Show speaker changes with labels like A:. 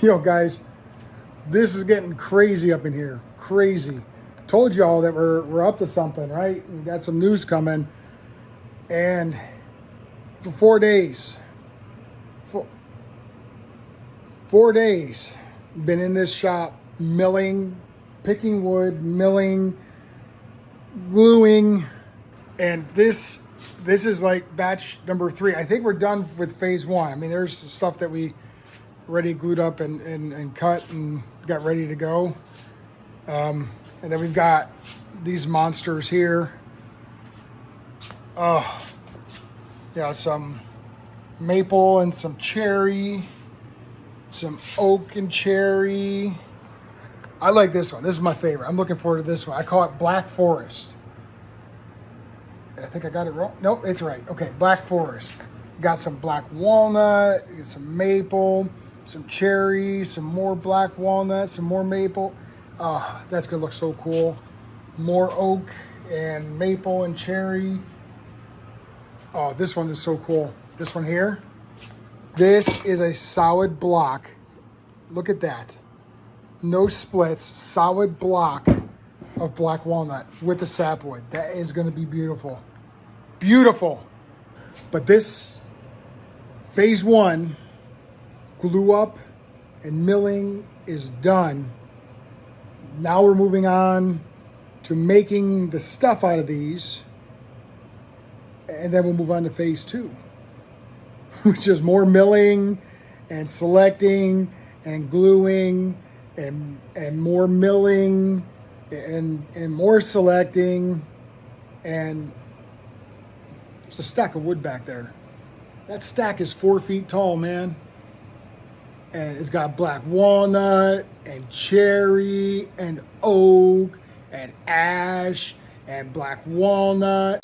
A: Yo, guys, this is getting crazy up in here. Crazy. Told y'all that we're up to something, right? We got some news coming. And for 4 days, for 4 days, been in this shop milling, picking wood, milling, gluing, and this is like batch number 3. I think we're done with phase 1. I mean, there's stuff that we already glued up and cut and got ready to go. And then we've got these monsters here. Oh, yeah, some maple and some cherry, some oak and cherry. I like this one. This is my favorite. I'm looking forward to this one. I call it Black Forest. I think I got it wrong. Nope, it's right. Okay, Black Forest. Got some black walnut, got some maple, some cherry, some more black walnut, some more maple. Oh, that's gonna look so cool. More oak and maple and cherry. Oh, this one is so cool. This one here. This is a solid block. Look at that. No splits, solid block of black walnut with the sapwood. That is gonna be beautiful. Beautiful. But this phase 1 glue up and milling is done. Now we're moving on to making the stuff out of these, and then we'll move on to phase 2, which is more milling and selecting and gluing and more milling and more selecting. And there's a stack of wood back there. That stack is 4 feet tall, man. And it's got black walnut and cherry and oak and ash and black walnut.